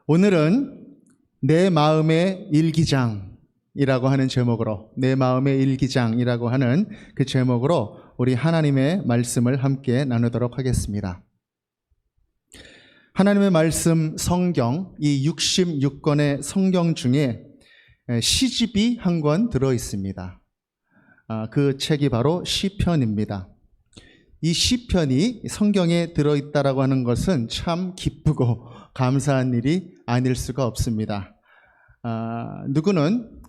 오늘은 내 마음의 일기장이라고 하는 제목으로, 내 마음의 일기장이라고 하는 그 제목으로 우리 하나님의 말씀을 함께 나누도록 하겠습니다. 하나님의 말씀 성경, 이 66권의 성경 중에 시집이 한 권 들어 있습니다. 그 책이 바로 시편입니다. 이 시편이 성경에 들어있다라고 하는 것은 참 기쁘고 감사한 일이 아닐 수가 없습니다. 누구는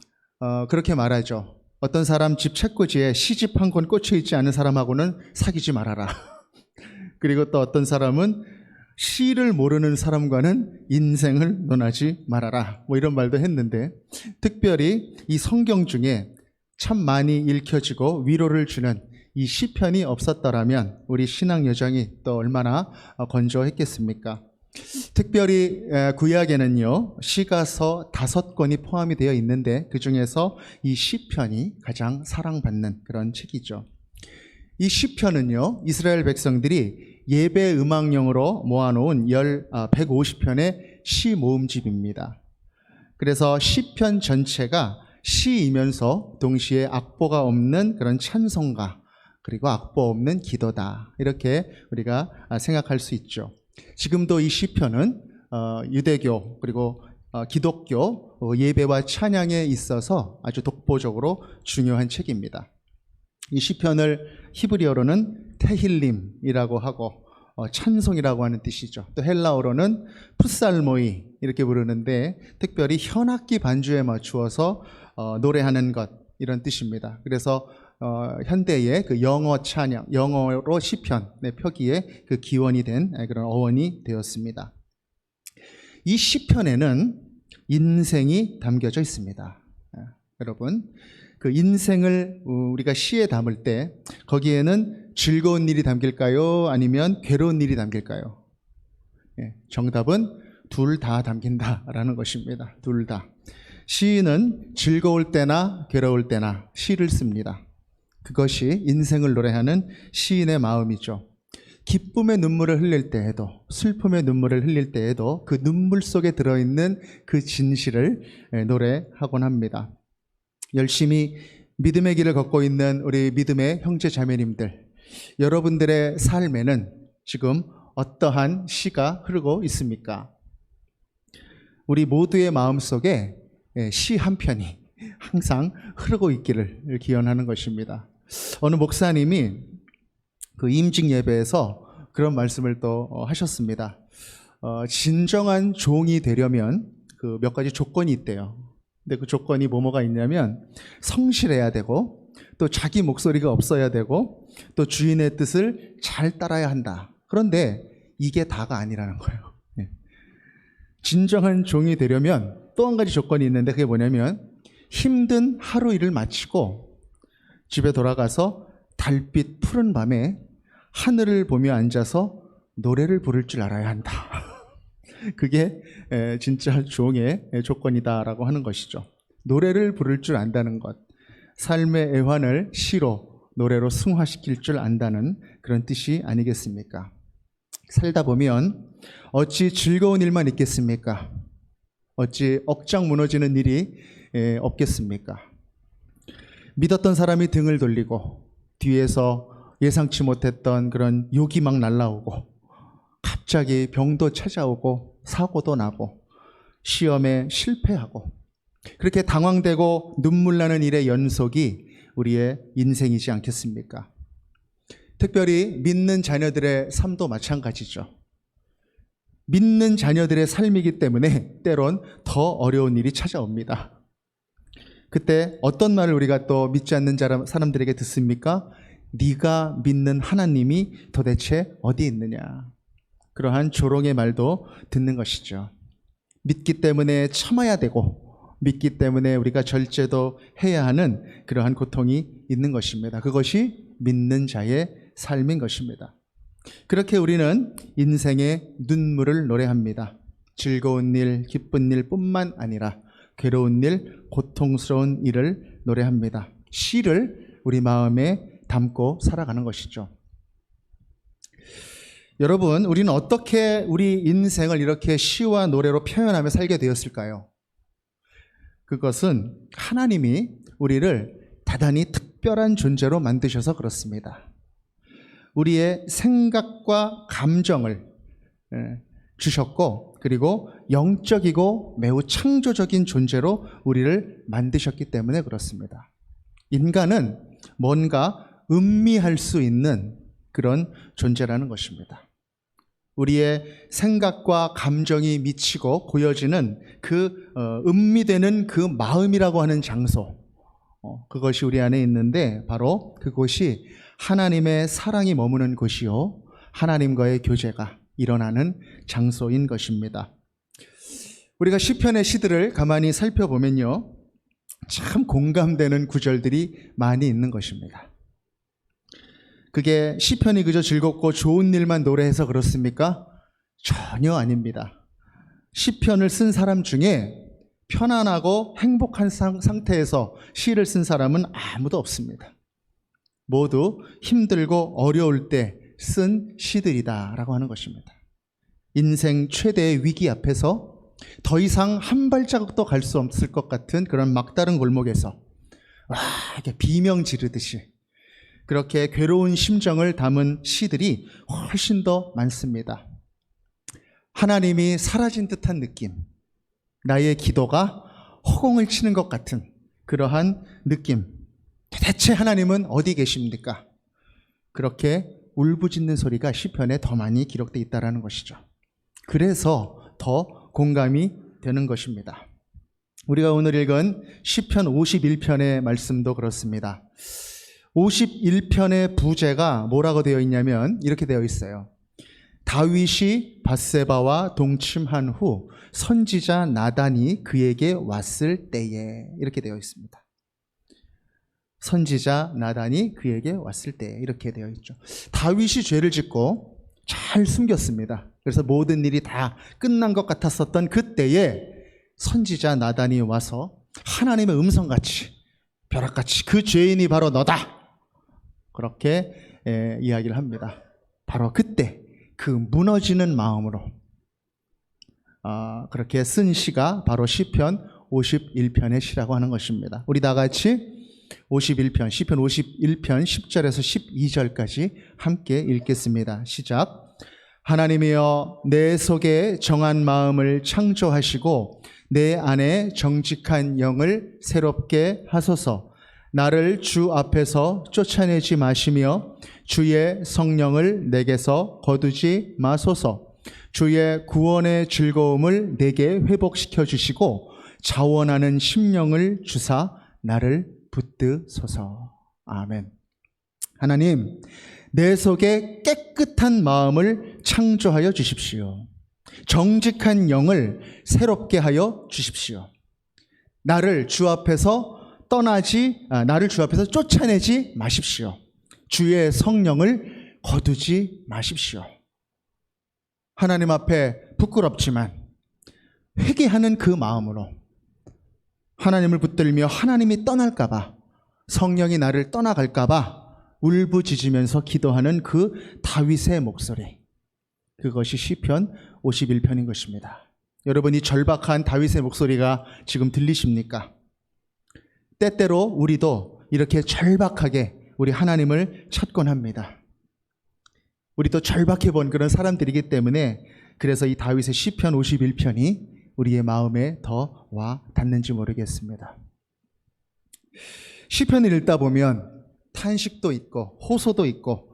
그렇게 말하죠. 어떤 사람 집 책꽂이에 시집 한 권 꽂혀 있지 않은 사람하고는 사귀지 말아라. 그리고 또 어떤 사람은 시를 모르는 사람과는 인생을 논하지 말아라. 뭐 이런 말도 했는데, 특별히 이 성경 중에 참 많이 읽혀지고 위로를 주는 이 시편이 없었더라면 우리 신앙 여정이 또 얼마나 건조했겠습니까? 특별히 구약에는요, 시가서 5권이 포함이 되어 있는데 그 중에서 이 시편이 가장 사랑받는 그런 책이죠. 이 시편은요, 이스라엘 백성들이 예배 음악용으로 모아놓은 150편의 시 모음집입니다. 그래서 시편 전체가 시이면서 동시에 악보가 없는 그런 찬송가, 그리고 악보 없는 기도다, 이렇게 우리가 생각할 수 있죠. 지금도 이 시편은 유대교 그리고 기독교 예배와 찬양에 있어서 아주 독보적으로 중요한 책입니다. 이 시편을 히브리어로는 테힐림이라고 하고 찬송이라고 하는 뜻이죠. 또 헬라어로는 프살모이 이렇게 부르는데, 특별히 현악기 반주에 맞추어서 노래하는 것, 이런 뜻입니다. 그래서 현대의 그 영어 찬양, 영어로 시편의 표기에 그 기원이 된 그런 어원이 되었습니다. 이 시편에는 인생이 담겨져 있습니다. 여러분, 그 인생을 우리가 시에 담을 때 거기에는 즐거운 일이 담길까요? 아니면 괴로운 일이 담길까요? 정답은 둘 다 담긴다라는 것입니다. 둘 다. 시인은 즐거울 때나 괴로울 때나 시를 씁니다. 그것이 인생을 노래하는 시인의 마음이죠. 기쁨의 눈물을 흘릴 때에도, 슬픔의 눈물을 흘릴 때에도 그 눈물 속에 들어있는 그 진실을 노래하곤 합니다. 열심히 믿음의 길을 걷고 있는 우리 믿음의 형제 자매님들, 여러분들의 삶에는 지금 어떠한 시가 흐르고 있습니까? 우리 모두의 마음속에 시 한 편이 항상 흐르고 있기를 기원하는 것입니다. 어느 목사님이 그 임직 예배에서 그런 말씀을 또 하셨습니다. 진정한 종이 되려면 그 몇 가지 조건이 있대요. 근데 그 조건이 뭐가 있냐면, 성실해야 되고, 또 자기 목소리가 없어야 되고, 또 주인의 뜻을 잘 따라야 한다. 그런데 이게 다가 아니라는 거예요. 진정한 종이 되려면 또 한 가지 조건이 있는데, 그게 뭐냐면 힘든 하루 일을 마치고 집에 돌아가서 달빛 푸른 밤에 하늘을 보며 앉아서 노래를 부를 줄 알아야 한다. 그게 진짜 종의 조건이다라고 하는 것이죠. 노래를 부를 줄 안다는 것, 삶의 애환을 시로, 노래로 승화시킬 줄 안다는 그런 뜻이 아니겠습니까? 살다 보면 어찌 즐거운 일만 있겠습니까? 어찌 억장 무너지는 일이 없겠습니까? 믿었던 사람이 등을 돌리고, 뒤에서 예상치 못했던 그런 욕이 막 날라오고, 갑자기 병도 찾아오고, 사고도 나고, 시험에 실패하고, 그렇게 당황되고 눈물 나는 일의 연속이 우리의 인생이지 않겠습니까? 특별히 믿는 자녀들의 삶도 마찬가지죠. 믿는 자녀들의 삶이기 때문에 때론 더 어려운 일이 찾아옵니다. 그때 어떤 말을 우리가 또 믿지 않는 사람들에게 듣습니까? 네가 믿는 하나님이 도대체 어디 있느냐, 그러한 조롱의 말도 듣는 것이죠. 믿기 때문에 참아야 되고, 믿기 때문에 우리가 절제도 해야 하는 그러한 고통이 있는 것입니다. 그것이 믿는 자의 삶인 것입니다. 그렇게 우리는 인생의 눈물을 노래합니다. 즐거운 일, 기쁜 일 뿐만 아니라 괴로운 일, 고통스러운 일을 노래합니다. 시를 우리 마음에 담고 살아가는 것이죠. 여러분, 우리는 어떻게 우리 인생을 이렇게 시와 노래로 표현하며 살게 되었을까요? 그것은 하나님이 우리를 대단히 특별한 존재로 만드셔서 그렇습니다. 우리의 생각과 감정을 주셨고, 그리고 영적이고 매우 창조적인 존재로 우리를 만드셨기 때문에 그렇습니다. 인간은 뭔가 음미할 수 있는 그런 존재라는 것입니다. 우리의 생각과 감정이 미치고 보여지는 그 음미되는 그 마음이라고 하는 장소, 그것이 우리 안에 있는데 바로 그곳이 하나님의 사랑이 머무는 곳이요, 하나님과의 교제가 일어나는 장소인 것입니다. 우리가 시편의 시들을 가만히 살펴보면요, 참 공감되는 구절들이 많이 있는 것입니다. 그게 시편이 그저 즐겁고 좋은 일만 노래해서 그렇습니까? 전혀 아닙니다. 시편을 쓴 사람 중에 편안하고 행복한 상태에서 시를 쓴 사람은 아무도 없습니다. 모두 힘들고 어려울 때 쓴 시들이다라고 하는 것입니다. 인생 최대의 위기 앞에서 더 이상 한 발자국도 갈 수 없을 것 같은 그런 막다른 골목에서 이렇게 비명 지르듯이 그렇게 괴로운 심정을 담은 시들이 훨씬 더 많습니다. 하나님이 사라진 듯한 느낌, 나의 기도가 허공을 치는 것 같은 그러한 느낌, 도대체 하나님은 어디 계십니까? 그렇게 울부짖는 소리가 시편에 더 많이 기록되어 있다는 것이죠. 그래서 더 공감이 되는 것입니다. 우리가 오늘 읽은 시편 51편의 말씀도 그렇습니다. 51편의 부제가 뭐라고 되어 있냐면 이렇게 되어 있어요. 다윗이 밧세바와 동침한 후 선지자 나단이 그에게 왔을 때에, 이렇게 되어 있습니다. 선지자 나단이 그에게 왔을 때, 이렇게 되어 있죠. 다윗이 죄를 짓고 잘 숨겼습니다. 그래서 모든 일이 다 끝난 것 같았었던 그때에 선지자 나단이 와서 하나님의 음성같이, 벼락같이 그 죄인이 바로 너다, 그렇게 이야기를 합니다. 바로 그때 그 무너지는 마음으로 그렇게 쓴 시가 바로 시편 51편의 시라고 하는 것입니다. 우리 다 같이 51편, 시편 51편 10절에서 12절까지 함께 읽겠습니다. 시작. 하나님이여, 내 속에 정한 마음을 창조하시고 내 안에 정직한 영을 새롭게 하소서. 나를 주 앞에서 쫓아내지 마시며 주의 성령을 내게서 거두지 마소서. 주의 구원의 즐거움을 내게 회복시켜 주시고 자원하는 심령을 주사 나를 붙드소서. 아멘. 하나님, 내 속에 깨끗한 마음을 창조하여 주십시오. 정직한 영을 새롭게 하여 주십시오. 나를 주 앞에서 쫓아내지 마십시오. 주의 성령을 거두지 마십시오. 하나님 앞에 부끄럽지만 회개하는 그 마음으로 하나님을 붙들며 하나님이 떠날까봐, 성령이 나를 떠나갈까봐 울부짖으면서 기도하는 그 다윗의 목소리, 그것이 시편 51편인 것입니다. 여러분, 이 절박한 다윗의 목소리가 지금 들리십니까? 때때로 우리도 이렇게 절박하게 우리 하나님을 찾곤 합니다. 우리도 절박해 본 그런 사람들이기 때문에 그래서 이 다윗의 시편 51편이 우리의 마음에 더 와 닿는지 모르겠습니다. 시편을 읽다 보면 탄식도 있고 호소도 있고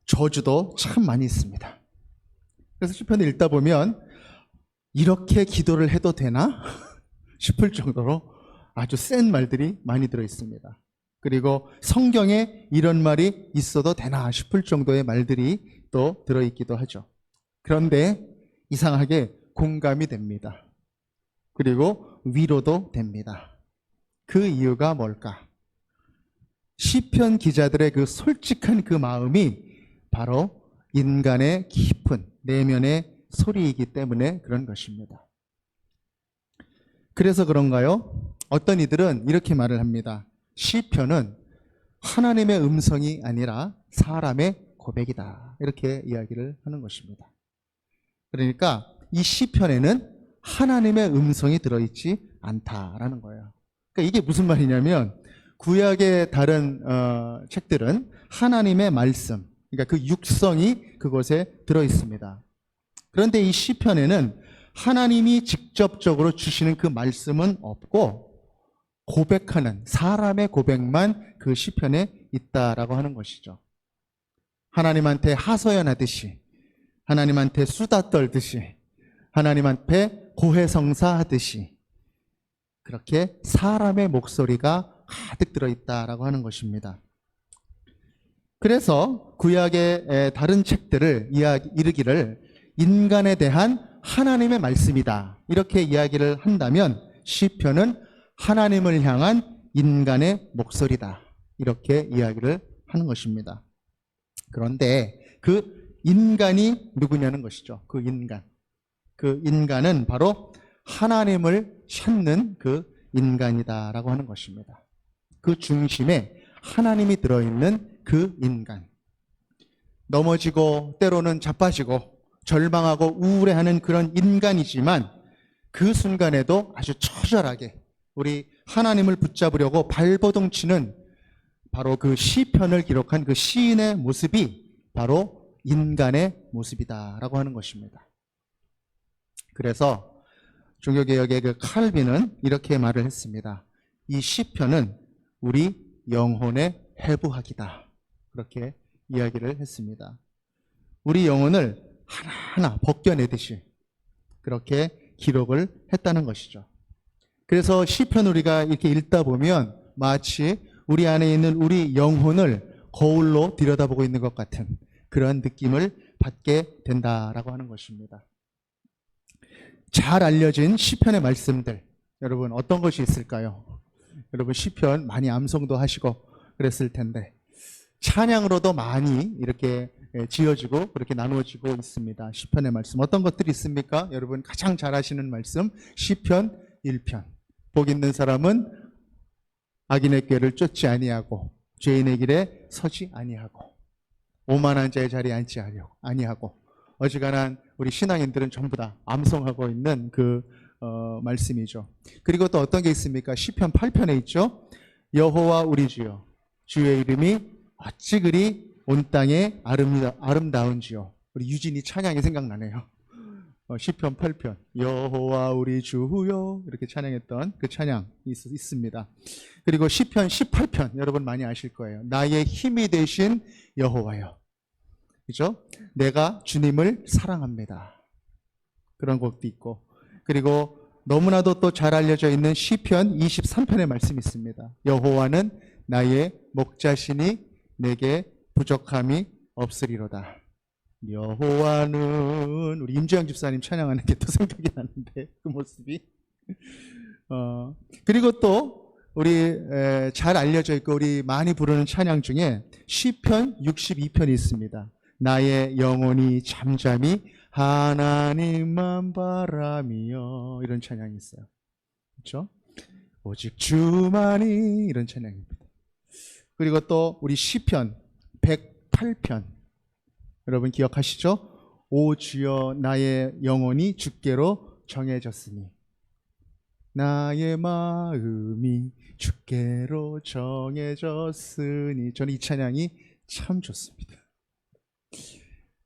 저주도 참 많이 있습니다. 그래서 시편을 읽다 보면 이렇게 기도를 해도 되나 싶을 정도로 아주 센 말들이 많이 들어 있습니다. 그리고 성경에 이런 말이 있어도 되나 싶을 정도의 말들이 또 들어있기도 하죠. 그런데 이상하게 공감이 됩니다. 그리고 위로도 됩니다. 그 이유가 뭘까? 시편 기자들의 그 솔직한 그 마음이 바로 인간의 깊은 내면의 소리이기 때문에 그런 것입니다. 그래서 그런가요? 어떤 이들은 이렇게 말을 합니다. 시편은 하나님의 음성이 아니라 사람의 고백이다. 이렇게 이야기를 하는 것입니다. 그러니까 이 시편에는 하나님의 음성이 들어있지 않다라는 거예요. 그러니까 이게 무슨 말이냐면 구약의 다른 책들은 하나님의 말씀, 그러니까 그 육성이 그곳에 들어있습니다. 그런데 이 시편에는 하나님이 직접적으로 주시는 그 말씀은 없고 고백하는 사람의 고백만 그 시편에 있다라고 하는 것이죠. 하나님한테 하소연하듯이, 하나님한테 수다 떨듯이, 하나님한테 고해성사하듯이 그렇게 사람의 목소리가 가득 들어있다라고 하는 것입니다. 그래서 구약의 다른 책들을 이르기를 인간에 대한 하나님의 말씀이다 이렇게 이야기를 한다면 시편은 하나님을 향한 인간의 목소리다 이렇게 이야기를 하는 것입니다. 그런데 그 인간이 누구냐는 것이죠. 그 인간은 바로 하나님을 찾는 그 인간이다라고 하는 것입니다. 그 중심에 하나님이 들어있는 그 인간. 넘어지고 때로는 자빠지고 절망하고 우울해하는 그런 인간이지만 그 순간에도 아주 처절하게 우리 하나님을 붙잡으려고 발버둥치는 바로 그 시편을 기록한 그 시인의 모습이 바로 인간의 모습이다라고 하는 것입니다. 그래서 종교개혁의 그 칼빈은 이렇게 말을 했습니다. 이 시편은 우리 영혼의 해부학이다. 그렇게 이야기를 했습니다. 우리 영혼을 하나하나 벗겨내듯이 그렇게 기록을 했다는 것이죠. 그래서 시편 우리가 이렇게 읽다 보면 마치 우리 안에 있는 우리 영혼을 거울로 들여다보고 있는 것 같은 그런 느낌을 받게 된다라고 하는 것입니다. 잘 알려진 시편의 말씀들, 여러분 어떤 것이 있을까요? 여러분 시편 많이 암송도 하시고 그랬을 텐데 찬양으로도 많이 이렇게 지어지고 그렇게 나누어지고 있습니다. 시편의 말씀 어떤 것들이 있습니까? 여러분 가장 잘 아시는 말씀 시편 1편. 복 있는 사람은 악인의 꾀를 쫓지 아니하고 죄인의 길에 서지 아니하고 오만한 자의 자리에 앉지 아니하고 어지간한 우리 신앙인들은 전부 다 암송하고 있는 그 말씀이죠. 그리고 또 어떤 게 있습니까? 시편 8편에 있죠. 여호와 우리 주여 주의 이름이 어찌 그리 온 땅에 아름다운지요. 우리 유진이 찬양이 생각나네요. 시편 8편 여호와 우리 주여 이렇게 찬양했던 그 찬양이 있습니다. 그리고 시편 18편 여러분 많이 아실 거예요. 나의 힘이 되신 여호와여. 그죠? 내가 주님을 사랑합니다. 그런 곡도 있고 그리고 너무나도 또 잘 알려져 있는 시편 23편의 말씀이 있습니다. 여호와는 나의 목자시니 내게 부족함이 없으리로다. 여호와는 우리 임재영 집사님 찬양하는 게 또 생각이 나는데 그 모습이 그리고 또 우리 잘 알려져 있고 우리 많이 부르는 찬양 중에 시편 62편이 있습니다. 나의 영혼이 잠잠히 하나님만 바라며 이런 찬양이 있어요. 그렇죠? 오직 주만이 이런 찬양입니다. 그리고 또 우리 시편 108편 여러분 기억하시죠? 오 주여 나의 영혼이 주께로 정해졌으니 나의 마음이 주께로 정해졌으니 저는 이 찬양이 참 좋습니다.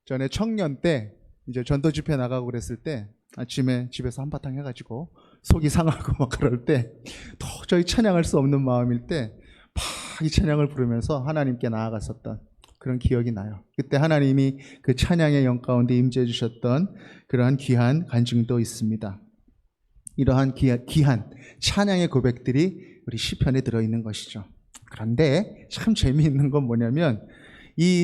전에 청년 때 이제 전도 집회 나가고 그랬을 때 아침에 집에서 한바탕 해가지고 속이 상하고 막 그럴 때 도저히 찬양할 수 없는 마음일 때 막 이 찬양을 부르면서 하나님께 나아갔었던 그런 기억이 나요. 그때 하나님이 그 찬양의 영 가운데 임재해 주셨던 그러한 귀한 간증도 있습니다. 이러한 귀한 찬양의 고백들이 우리 시편에 들어있는 것이죠. 그런데 참 재미있는 건 뭐냐면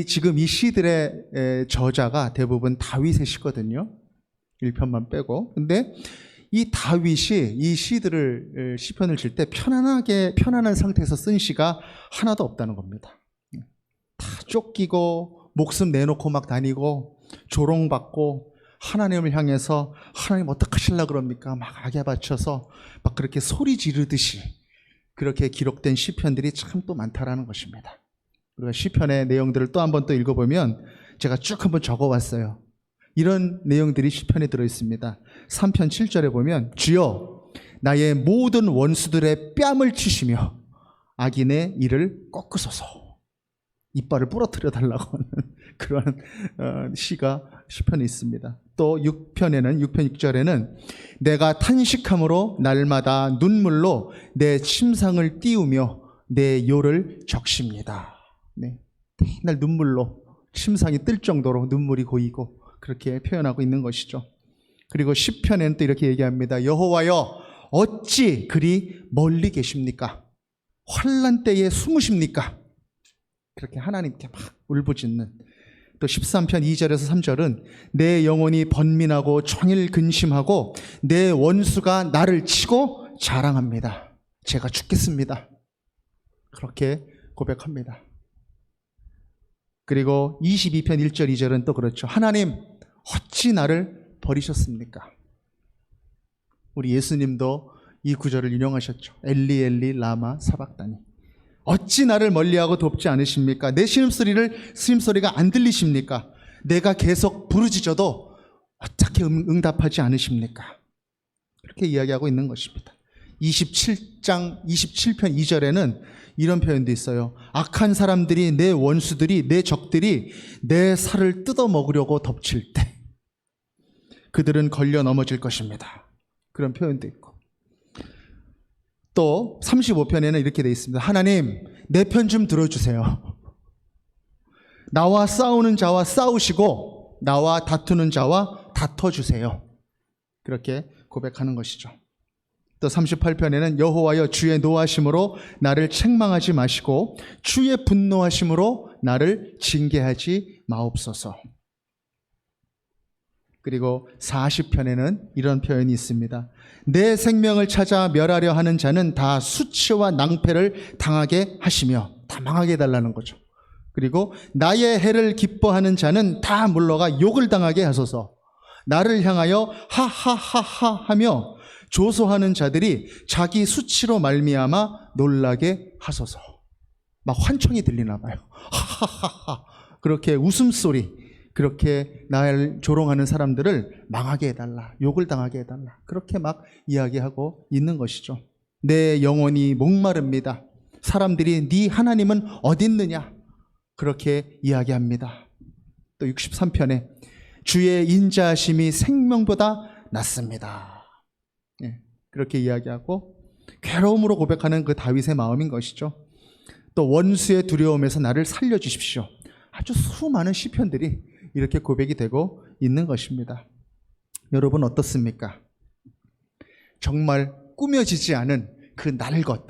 지금 이 시들의 저자가 대부분 다윗이시거든요. 1편만 빼고. 근데 이 다윗이 이 시편을 칠 때 편안한 상태에서 쓴 시가 하나도 없다는 겁니다. 다 쫓기고 목숨 내놓고 막 다니고 조롱받고 하나님을 향해서 하나님 어떡하실라 그럽니까? 막 악에 바쳐서 막 그렇게 소리 지르듯이 그렇게 기록된 시편들이 참 또 많다라는 것입니다. 우리가 시편의 내용들을 또 한번 또 읽어보면 제가 쭉 한번 적어왔어요. 이런 내용들이 시편에 들어있습니다. 3편 7절에 보면 주여 나의 모든 원수들의 뺨을 치시며 악인의 이를 꺾으소서. 이빨을 부러뜨려 달라고 하는 그런 시가 시편에 있습니다. 또 6편에는 6편 6절에는 내가 탄식함으로 날마다 눈물로 내 침상을 띄우며 내 요를 적십니다. 네. 맨날 눈물로 침상이 뜰 정도로 눈물이 고이고 그렇게 표현하고 있는 것이죠. 그리고 10편에는 또 이렇게 얘기합니다. 여호와여 어찌 그리 멀리 계십니까? 환난 때에 숨으십니까? 그렇게 하나님께 막 울부짖는. 또 13편 2절에서 3절은 내 영혼이 번민하고 종일 근심하고 내 원수가 나를 치고 자랑합니다. 제가 죽겠습니다. 그렇게 고백합니다. 그리고 22편 1절 2절은 또 그렇죠. 하나님 어찌 나를 버리셨습니까? 우리 예수님도 이 구절을 인용하셨죠. 엘리 엘리 라마 사박다니. 어찌 나를 멀리하고 돕지 않으십니까? 내 신음소리가 안 들리십니까? 내가 계속 부르짖어도 어떻게 응답하지 않으십니까? 그렇게 이야기하고 있는 것입니다. 27편 2절에는 이런 표현도 있어요. 악한 사람들이, 내 원수들이, 내 적들이 내 살을 뜯어먹으려고 덮칠 때 그들은 걸려 넘어질 것입니다. 그런 표현도 있고. 또 35편에는 이렇게 되어 있습니다. 하나님 내 편 좀 들어주세요. 나와 싸우는 자와 싸우시고 나와 다투는 자와 다퉈주세요. 그렇게 고백하는 것이죠. 또 38편에는 여호와여 주의 노하심으로 나를 책망하지 마시고 주의 분노하심으로 나를 징계하지 마옵소서. 그리고 40편에는 이런 표현이 있습니다. 내 생명을 찾아 멸하려 하는 자는 다 수치와 낭패를 당하게 하시며, 다 망하게 해달라는 거죠. 그리고 나의 해를 기뻐하는 자는 다 물러가 욕을 당하게 하소서. 나를 향하여 하하하하 하며 조소하는 자들이 자기 수치로 말미암아 놀라게 하소서. 막 환청이 들리나 봐요. 하하하하. 그렇게 웃음소리, 그렇게 나를 조롱하는 사람들을 망하게 해달라, 욕을 당하게 해달라, 그렇게 막 이야기하고 있는 것이죠. 내 영혼이 목마릅니다. 사람들이 네 하나님은 어디 있느냐, 그렇게 이야기합니다. 또 63편에 주의 인자하심이 생명보다 낫습니다. 그렇게 이야기하고 괴로움으로 고백하는 그 다윗의 마음인 것이죠. 또 원수의 두려움에서 나를 살려주십시오. 아주 수많은 시편들이 이렇게 고백이 되고 있는 것입니다. 여러분 어떻습니까? 정말 꾸며지지 않은 그 날것,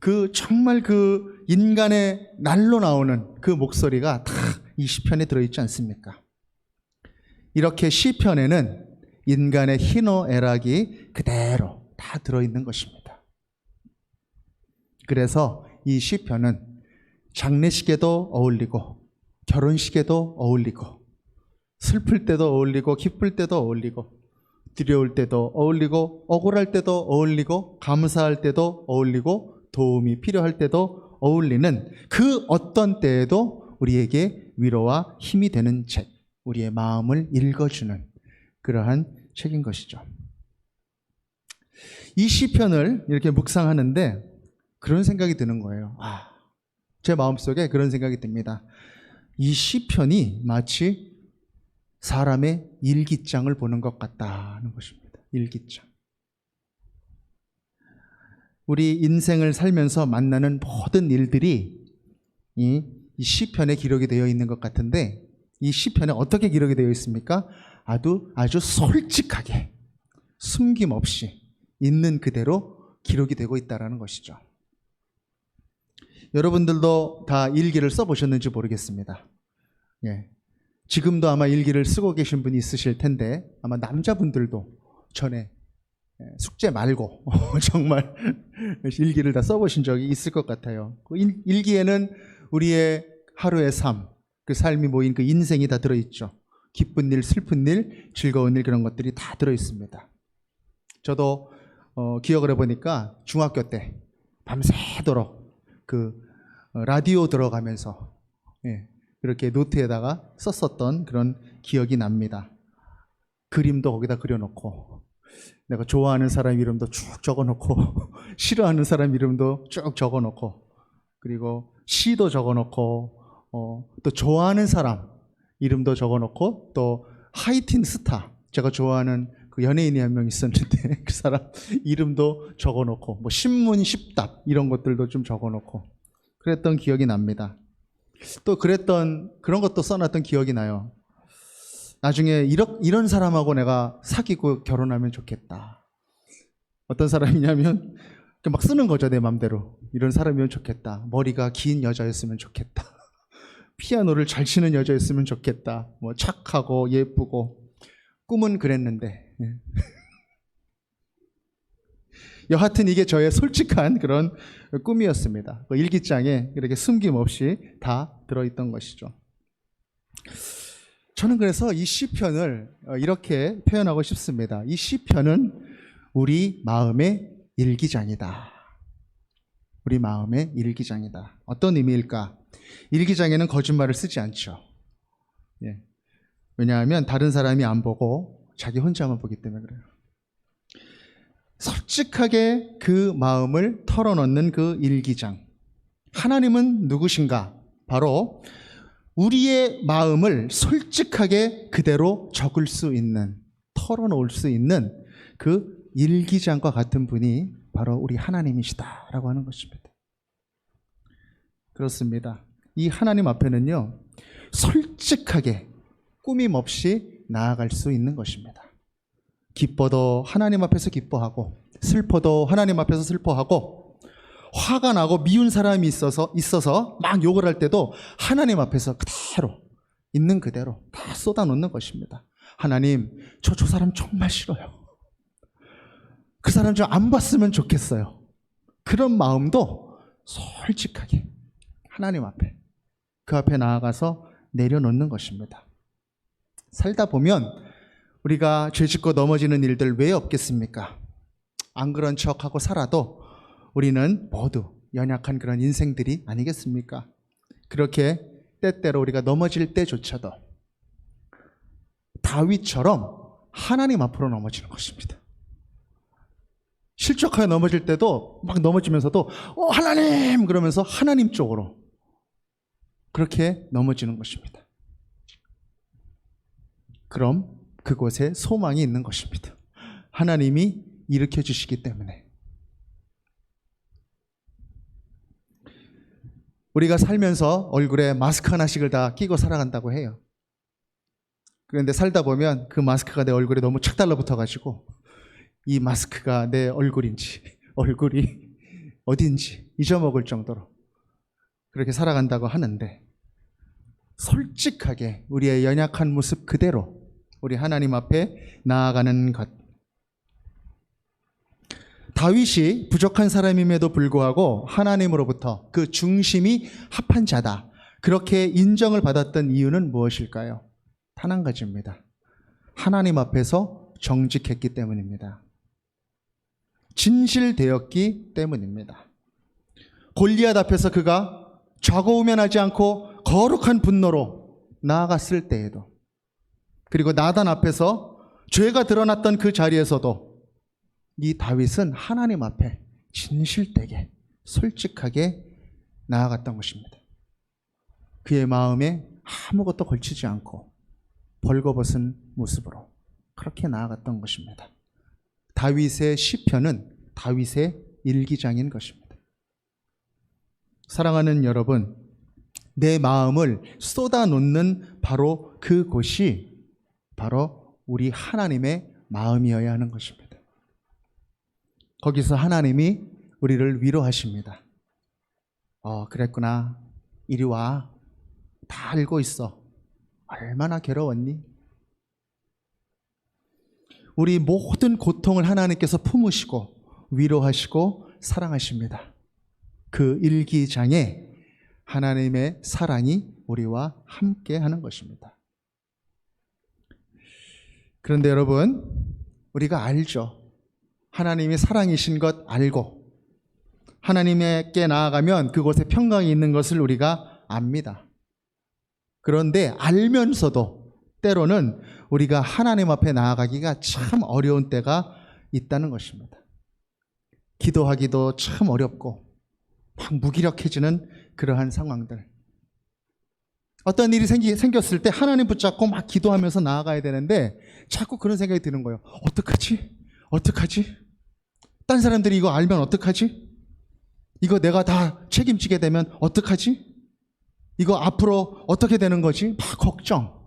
그 정말 그 인간의 날로 나오는 그 목소리가 다 이 시편에 들어있지 않습니까? 이렇게 시편에는 인간의 희노애락이 그대로 다 들어있는 것입니다. 그래서 이 시편은 장례식에도 어울리고 결혼식에도 어울리고 슬플 때도 어울리고 기쁠 때도 어울리고 두려울 때도 어울리고 억울할 때도 어울리고 감사할 때도 어울리고 도움이 필요할 때도 어울리는 그 어떤 때에도 우리에게 위로와 힘이 되는 책, 우리의 마음을 읽어주는 그러한 책인 것이죠. 이 시편을 이렇게 묵상하는데 그런 생각이 드는 거예요. 제 마음속에 그런 생각이 듭니다. 이 시편이 마치 사람의 일기장을 보는 것 같다는 것입니다. 일기장. 우리 인생을 살면서 만나는 모든 일들이 이 시편에 기록이 되어 있는 것 같은데, 이 시편에 어떻게 기록이 되어 있습니까? 아주 솔직하게 숨김없이 있는 그대로 기록이 되고 있다는 것이죠. 여러분들도 다 일기를 써보셨는지 모르겠습니다. 지금도 아마 일기를 쓰고 계신 분이 있으실 텐데, 아마 남자분들도 전에 숙제 말고 정말 일기를 다 써보신 적이 있을 것 같아요. 그 일기에는 우리의 하루의 삶, 그 삶이 모인 그 인생이 다 들어있죠. 기쁜 일, 슬픈 일, 즐거운 일, 그런 것들이 다 들어있습니다. 저도 기억을 해보니까 중학교 때 밤새도록 그 라디오 들어가면서 그렇게 노트에다가 썼었던 그런 기억이 납니다. 그림도 거기다 그려놓고 내가 좋아하는 사람 이름도 쭉 적어놓고 싫어하는 사람 이름도 쭉 적어놓고 그리고 시도 적어놓고 또 좋아하는 사람 이름도 적어놓고 또 하이틴 스타 제가 좋아하는 그 연예인이 한 명 있었는데 그 사람 이름도 적어놓고 뭐 신문 십답 이런 것들도 좀 적어놓고 그랬던 기억이 납니다. 또 그런 것도 써놨던 기억이 나요. 나중에 이런 사람하고 내가 사귀고 결혼하면 좋겠다. 어떤 사람이냐면 막 쓰는 거죠, 내 맘대로. 이런 사람이면 좋겠다. 머리가 긴 여자였으면 좋겠다. 피아노를 잘 치는 여자였으면 좋겠다. 뭐 착하고 예쁘고 꿈은 그랬는데. 여하튼 이게 저의 솔직한 그런 꿈이었습니다. 그 일기장에 이렇게 숨김없이 다 들어있던 것이죠. 저는 그래서 이 시편을 이렇게 표현하고 싶습니다. 이 시편은 우리 마음의 일기장이다. 우리 마음의 일기장이다. 어떤 의미일까? 일기장에는 거짓말을 쓰지 않죠. 왜냐하면 다른 사람이 안 보고 자기 혼자만 보기 때문에 그래요. 솔직하게 그 마음을 털어놓는 그 일기장. 하나님은 누구신가? 바로 우리의 마음을 솔직하게 그대로 적을 수 있는, 털어놓을 수 있는 그 일기장과 같은 분이 바로 우리 하나님이시다라고 하는 것입니다. 그렇습니다. 이 하나님 앞에는요, 솔직하게 꾸밈 없이 나아갈 수 있는 것입니다. 기뻐도 하나님 앞에서 기뻐하고 슬퍼도 하나님 앞에서 슬퍼하고 화가 나고 미운 사람이 있어서 막 욕을 할 때도 하나님 앞에서 그대로 있는 그대로 다 쏟아놓는 것입니다. 하나님, 저 사람 정말 싫어요. 그 사람 좀 안 봤으면 좋겠어요. 그런 마음도 솔직하게 하나님 앞에 그 앞에 나아가서 내려놓는 것입니다. 살다 보면 우리가 죄짓고 넘어지는 일들 왜 없겠습니까? 안 그런 척하고 살아도 우리는 모두 연약한 그런 인생들이 아니겠습니까? 그렇게 때때로 우리가 넘어질 때조차도 다윗처럼 하나님 앞으로 넘어지는 것입니다. 실족하여 넘어질 때도 막 넘어지면서도 하나님! 그러면서 하나님 쪽으로 그렇게 넘어지는 것입니다. 그럼 그곳에 소망이 있는 것입니다. 하나님이 일으켜 주시기 때문에. 우리가 살면서 얼굴에 마스크 하나씩을 다 끼고 살아간다고 해요. 그런데 살다 보면 그 마스크가 내 얼굴에 너무 착 달라붙어가지고 이 마스크가 내 얼굴인지 얼굴이 어딘지 잊어먹을 정도로 그렇게 살아간다고 하는데, 솔직하게 우리의 연약한 모습 그대로 우리 하나님 앞에 나아가는 것. 다윗이 부족한 사람임에도 불구하고 하나님으로부터 그 중심이 합한 자다, 그렇게 인정을 받았던 이유는 무엇일까요? 단 한 가지입니다. 하나님 앞에서 정직했기 때문입니다. 진실되었기 때문입니다. 골리앗 앞에서 그가 좌고우면하지 않고 거룩한 분노로 나아갔을 때에도, 그리고 나단 앞에서 죄가 드러났던 그 자리에서도 이 다윗은 하나님 앞에 진실되게 솔직하게 나아갔던 것입니다. 그의 마음에 아무것도 걸치지 않고 벌거벗은 모습으로 그렇게 나아갔던 것입니다. 다윗의 시편은 다윗의 일기장인 것입니다. 사랑하는 여러분, 내 마음을 쏟아놓는 바로 그곳이 바로 우리 하나님의 마음이어야 하는 것입니다. 거기서 하나님이 우리를 위로하십니다. 그랬구나. 이리 와. 다 알고 있어. 얼마나 괴로웠니? 우리 모든 고통을 하나님께서 품으시고 위로하시고 사랑하십니다. 그 일기장에 하나님의 사랑이 우리와 함께 하는 것입니다. 그런데 여러분, 우리가 알죠. 하나님이 사랑이신 것 알고 하나님께 나아가면 그곳에 평강이 있는 것을 우리가 압니다. 그런데 알면서도 때로는 우리가 하나님 앞에 나아가기가 참 어려운 때가 있다는 것입니다. 기도하기도 참 어렵고 막 무기력해지는 그러한 상황들. 어떤 일이 생겼을 때 하나님 붙잡고 막 기도하면서 나아가야 되는데 자꾸 그런 생각이 드는 거예요. 어떡하지? 어떡하지? 딴 사람들이 이거 알면 어떡하지? 이거 내가 다 책임지게 되면 어떡하지? 이거 앞으로 어떻게 되는 거지? 막 걱정.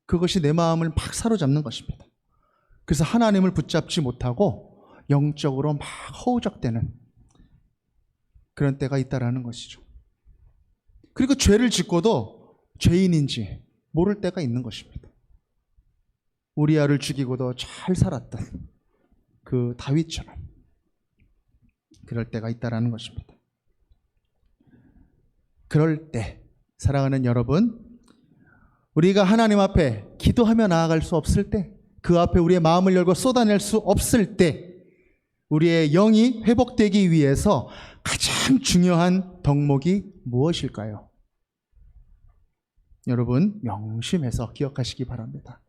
그것이 내 마음을 막 사로잡는 것입니다. 그래서 하나님을 붙잡지 못하고 영적으로 막 허우적대는 그런 때가 있다라는 것이죠. 그리고 죄를 짓고도 죄인인지 모를 때가 있는 것입니다. 우리아를 죽이고도 잘 살았던 그 다윗처럼 그럴 때가 있다라는 것입니다. 그럴 때 사랑하는 여러분, 우리가 하나님 앞에 기도하며 나아갈 수 없을 때, 그 앞에 우리의 마음을 열고 쏟아낼 수 없을 때, 우리의 영이 회복되기 위해서 가장 중요한 덕목이 무엇일까요? 여러분 명심해서 기억하시기 바랍니다.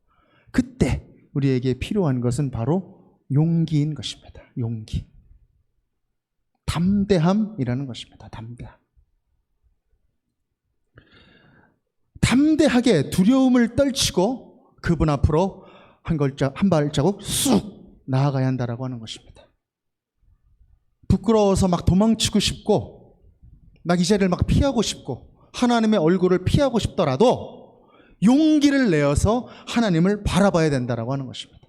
그때 우리에게 필요한 것은 바로 용기인 것입니다. 용기. 담대함이라는 것입니다. 담대함. 담대하게 두려움을 떨치고 그분 앞으로 한 발자국 쑥 나아가야 한다라고 하는 것입니다. 부끄러워서 막 도망치고 싶고 막 이 자리를 막 피하고 싶고 하나님의 얼굴을 피하고 싶더라도 용기를 내어서 하나님을 바라봐야 된다라고 하는 것입니다.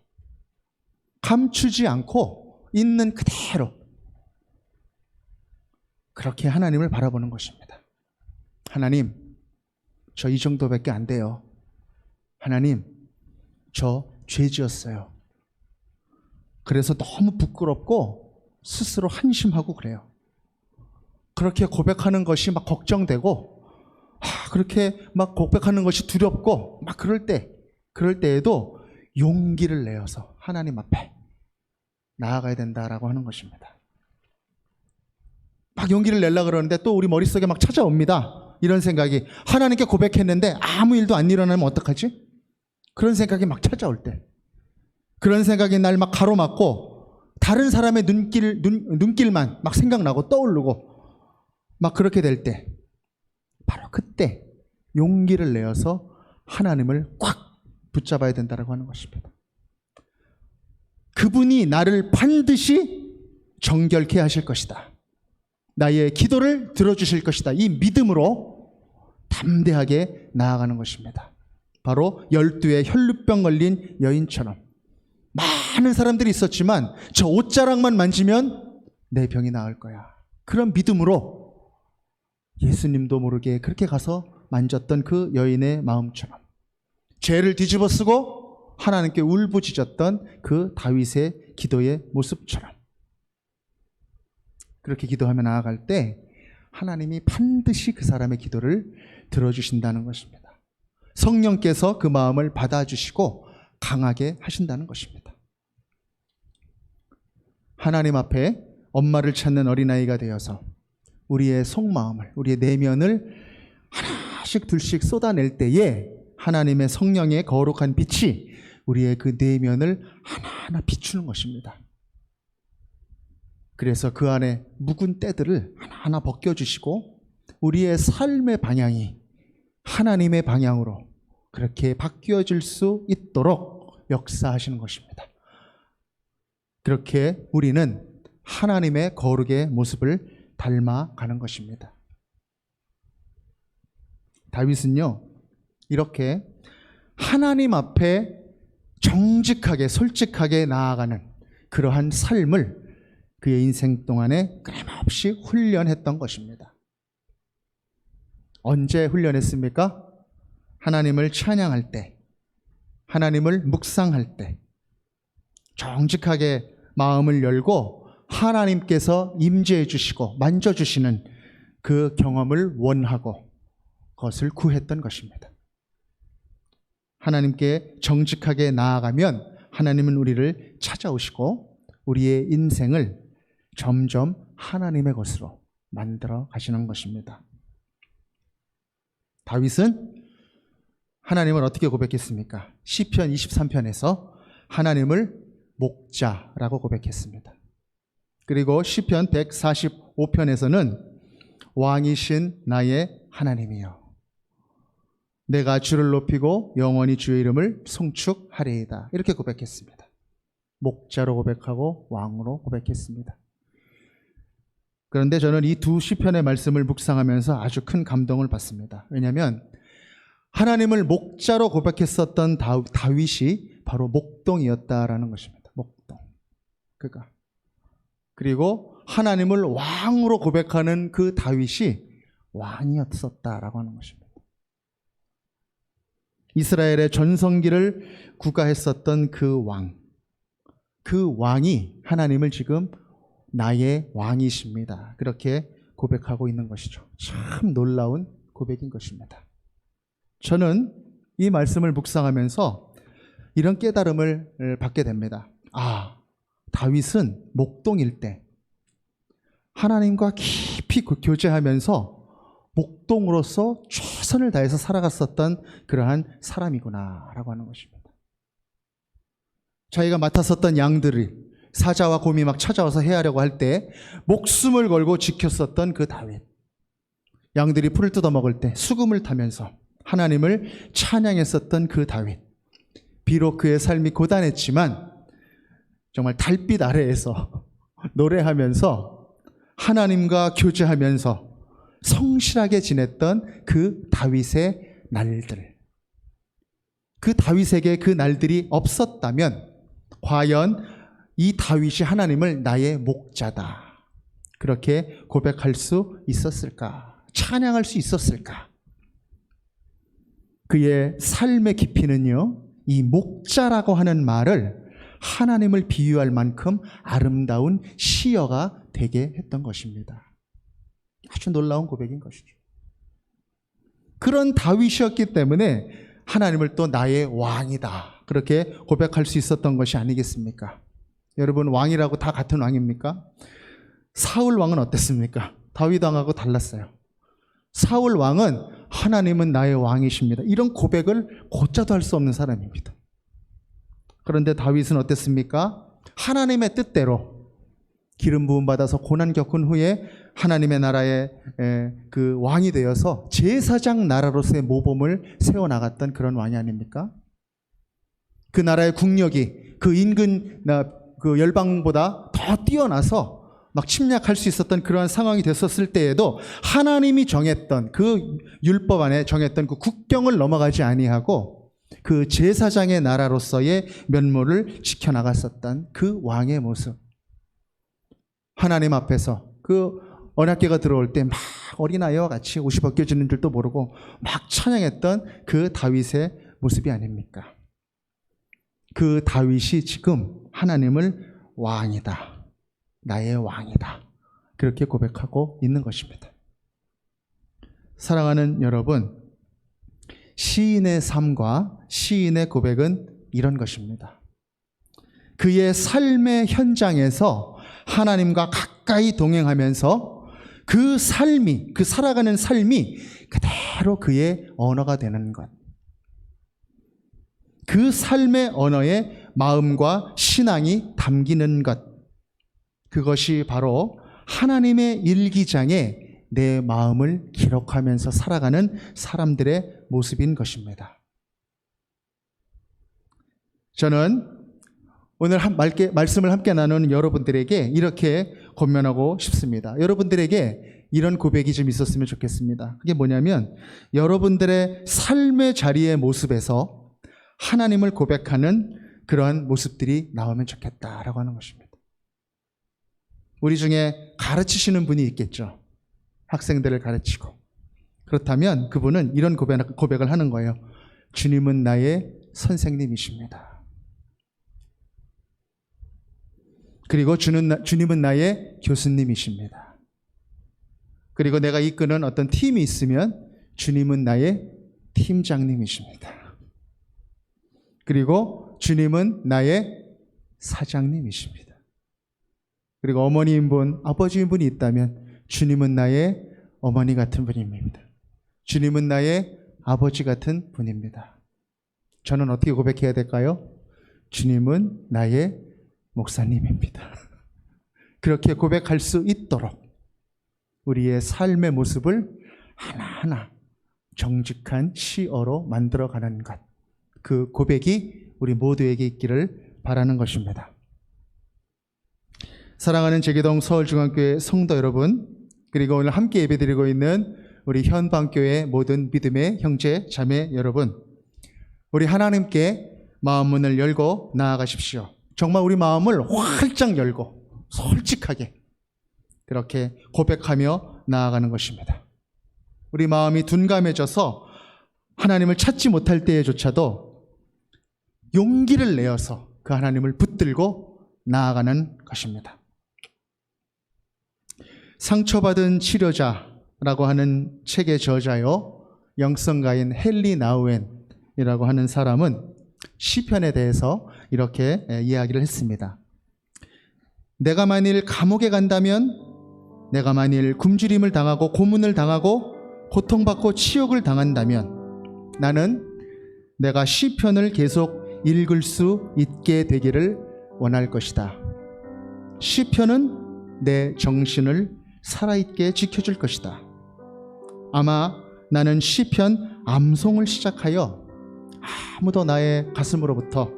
감추지 않고 있는 그대로 그렇게 하나님을 바라보는 것입니다. 하나님, 저 이 정도밖에 안 돼요. 하나님, 저 죄 지었어요. 그래서 너무 부끄럽고 스스로 한심하고 그래요. 그렇게 고백하는 것이 막 걱정되고 그렇게 막 고백하는 것이 두렵고 막 그럴 때에도 용기를 내어서 하나님 앞에 나아가야 된다라고 하는 것입니다. 막 용기를 내려고 그러는데 또 우리 머릿속에 막 찾아옵니다. 이런 생각이, 하나님께 고백했는데 아무 일도 안 일어나면 어떡하지? 그런 생각이 막 찾아올 때, 그런 생각이 날 막 가로막고 다른 사람의 눈길만 막 생각나고 떠오르고 막 그렇게 될 때, 바로 그때 용기를 내어서 하나님을 꽉 붙잡아야 된다고 하는 것입니다. 그분이 나를 반드시 정결케 하실 것이다. 나의 기도를 들어주실 것이다. 이 믿음으로 담대하게 나아가는 것입니다. 바로 12의 혈루병 걸린 여인처럼 많은 사람들이 있었지만 저 옷자락만 만지면 내 병이 나을 거야. 그런 믿음으로 예수님도 모르게 그렇게 가서 만졌던 그 여인의 마음처럼, 죄를 뒤집어 쓰고 하나님께 울부짖었던 그 다윗의 기도의 모습처럼 그렇게 기도하며 나아갈 때 하나님이 반드시 그 사람의 기도를 들어주신다는 것입니다. 성령께서 그 마음을 받아주시고 강하게 하신다는 것입니다. 하나님 앞에 엄마를 찾는 어린아이가 되어서 우리의 속마음을, 우리의 내면을 하나씩 둘씩 쏟아낼 때에 하나님의 성령의 거룩한 빛이 우리의 그 내면을 하나하나 비추는 것입니다. 그래서 그 안에 묵은 때들을 하나하나 벗겨주시고 우리의 삶의 방향이 하나님의 방향으로 그렇게 바뀌어질 수 있도록 역사하시는 것입니다. 그렇게 우리는 하나님의 거룩의 모습을 닮아가는 것입니다. 다윗은요, 이렇게 하나님 앞에 정직하게 솔직하게 나아가는 그러한 삶을 그의 인생 동안에 끊임없이 훈련했던 것입니다. 언제 훈련했습니까? 하나님을 찬양할 때, 하나님을 묵상할 때 정직하게 마음을 열고 하나님께서 임재해 주시고 만져주시는 그 경험을 원하고 그것을 구했던 것입니다. 하나님께 정직하게 나아가면 하나님은 우리를 찾아오시고 우리의 인생을 점점 하나님의 것으로 만들어 가시는 것입니다. 다윗은 하나님을 어떻게 고백했습니까? 시편 23편에서 하나님을 목자라고 고백했습니다. 그리고 시편 145편에서는 왕이신 나의 하나님이여 내가 주를 높이고 영원히 주의 이름을 송축하리이다. 이렇게 고백했습니다. 목자로 고백하고 왕으로 고백했습니다. 그런데 저는 이 두 시편의 말씀을 묵상하면서 아주 큰 감동을 받습니다. 왜냐하면 하나님을 목자로 고백했었던 다윗이 바로 목동이었다라는 것입니다. 목동. 그리고 하나님을 왕으로 고백하는 그 다윗이 왕이었었다라고 하는 것입니다. 이스라엘의 전성기를 구가했었던 그 왕이 하나님을 지금 나의 왕이십니다. 그렇게 고백하고 있는 것이죠. 참 놀라운 고백인 것입니다. 저는 이 말씀을 묵상하면서 이런 깨달음을 받게 됩니다. 다윗은 목동일 때 하나님과 깊이 교제하면서 목동으로서 최선을 다해서 살아갔었던 그러한 사람이구나 라고 하는 것입니다. 자기가 맡았었던 양들을 사자와 곰이 막 찾아와서 해하려고 할 때 목숨을 걸고 지켰었던 그 다윗, 양들이 풀을 뜯어먹을 때 수금을 타면서 하나님을 찬양했었던 그 다윗, 비록 그의 삶이 고단했지만 정말 달빛 아래에서 노래하면서 하나님과 교제하면서 성실하게 지냈던 그 다윗의 날들, 그 다윗에게 그 날들이 없었다면 과연 이 다윗이 하나님을 나의 목자다 그렇게 고백할 수 있었을까? 찬양할 수 있었을까? 그의 삶의 깊이는요, 이 목자라고 하는 말을 하나님을 비유할 만큼 아름다운 시여가 되게 했던 것입니다. 아주 놀라운 고백인 것이죠. 그런 다윗이었기 때문에 하나님을 또 나의 왕이다 그렇게 고백할 수 있었던 것이 아니겠습니까? 여러분, 왕이라고 다 같은 왕입니까? 사울 왕은 어땠습니까? 다윗 왕하고 달랐어요. 사울 왕은 하나님은 나의 왕이십니다 이런 고백을 곧자도 할 수 없는 사람입니다. 그런데 다윗은 어땠습니까? 하나님의 뜻대로 기름 부음 받아서 고난 겪은 후에 하나님의 나라의 그 왕이 되어서 제사장 나라로서의 모범을 세워나갔던 그런 왕이 아닙니까? 그 나라의 국력이 그 인근 그 열방보다 더 뛰어나서 막 침략할 수 있었던 그러한 상황이 됐었을 때에도 하나님이 정했던 그 율법 안에 정했던 그 국경을 넘어가지 아니하고 그 제사장의 나라로서의 면모를 지켜나갔었던 그 왕의 모습, 하나님 앞에서 그 언약궤가 들어올 때 막 어린아이와 같이 옷이 벗겨지는 줄도 모르고 막 찬양했던 그 다윗의 모습이 아닙니까? 그 다윗이 지금 하나님을 왕이다, 나의 왕이다 그렇게 고백하고 있는 것입니다. 사랑하는 여러분, 시인의 삶과 시인의 고백은 이런 것입니다. 그의 삶의 현장에서 하나님과 가까이 동행하면서 그 삶이, 그 살아가는 삶이 그대로 그의 언어가 되는 것, 그 삶의 언어에 마음과 신앙이 담기는 것, 그것이 바로 하나님의 일기장에 내 마음을 기록하면서 살아가는 사람들의 모습인 것입니다. 저는 오늘 말씀을 함께 나누는 여러분들에게 이렇게 권면하고 싶습니다. 여러분들에게 이런 고백이 좀 있었으면 좋겠습니다. 그게 뭐냐면 여러분들의 삶의 자리의 모습에서 하나님을 고백하는 그러한 모습들이 나오면 좋겠다라고 하는 것입니다. 우리 중에 가르치시는 분이 있겠죠. 학생들을 가르치고. 그렇다면 그분은 이런 고백을 하는 거예요. 주님은 나의 선생님이십니다. 그리고 주님은 나의 교수님이십니다. 그리고 내가 이끄는 어떤 팀이 있으면 주님은 나의 팀장님이십니다. 그리고 주님은 나의 사장님이십니다. 그리고 어머니인 분, 아버지인 분이 있다면 주님은 나의 어머니 같은 분입니다. 주님은 나의 아버지 같은 분입니다. 저는 어떻게 고백해야 될까요? 주님은 나의 목사님입니다. 그렇게 고백할 수 있도록 우리의 삶의 모습을 하나하나 정직한 시어로 만들어가는 것, 그 고백이 우리 모두에게 있기를 바라는 것입니다. 사랑하는 제기동 서울중앙교회 성도 여러분, 그리고 오늘 함께 예배드리고 있는 우리 현방교회 모든 믿음의 형제 자매 여러분, 우리 하나님께 마음 문을 열고 나아가십시오. 정말 우리 마음을 활짝 열고 솔직하게 그렇게 고백하며 나아가는 것입니다. 우리 마음이 둔감해져서 하나님을 찾지 못할 때에조차도 용기를 내어서 그 하나님을 붙들고 나아가는 것입니다. 상처받은 치료자라고 하는 책의 저자요, 영성가인 헨리 나우엔이라고 하는 사람은 시편에 대해서 이렇게 이야기를 했습니다. 내가 만일 감옥에 간다면, 내가 만일 굶주림을 당하고 고문을 당하고 고통받고 치욕을 당한다면 나는 내가 시편을 계속 읽을 수 있게 되기를 원할 것이다. 시편은 내 정신을 살아있게 지켜줄 것이다. 아마 나는 시편 암송을 시작하여 아무도 나의 가슴으로부터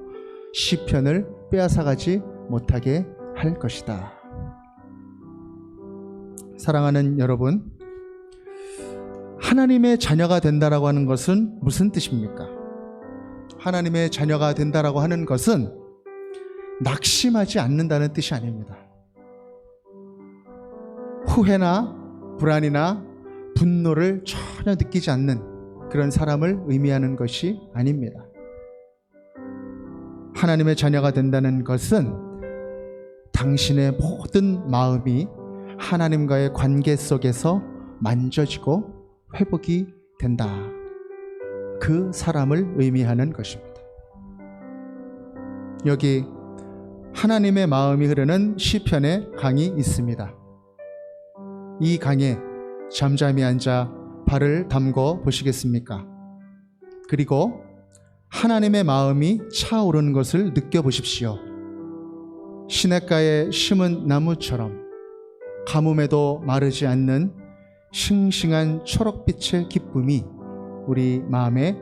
시편을 빼앗아가지 못하게 할 것이다. 사랑하는 여러분, 하나님의 자녀가 된다라고 하는 것은 무슨 뜻입니까? 하나님의 자녀가 된다라고 하는 것은 낙심하지 않는다는 뜻이 아닙니다. 후회나 불안이나 분노를 전혀 느끼지 않는 그런 사람을 의미하는 것이 아닙니다. 하나님의 자녀가 된다는 것은 당신의 모든 마음이 하나님과의 관계 속에서 만져지고 회복이 된다. 그 사람을 의미하는 것입니다. 여기 하나님의 마음이 흐르는 시편의 강이 있습니다. 이 강에 잠잠히 앉아 발을 담궈 보시겠습니까? 그리고 하나님의 마음이 차오르는 것을 느껴보십시오. 시냇가에 심은 나무처럼 가뭄에도 마르지 않는 싱싱한 초록빛의 기쁨이 우리 마음에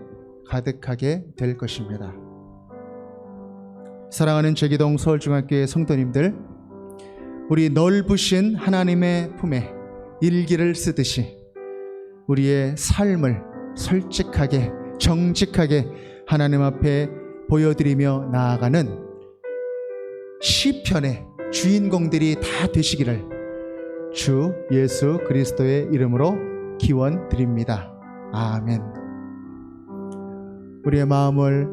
가득하게 될 것입니다. 사랑하는 제기동 서울중학교의 성도님들, 우리 넓으신 하나님의 품에 일기를 쓰듯이 우리의 삶을 솔직하게 정직하게 하나님 앞에 보여드리며 나아가는 시편의 주인공들이 다 되시기를 주 예수 그리스도의 이름으로 기원드립니다. 아멘. 우리의 마음을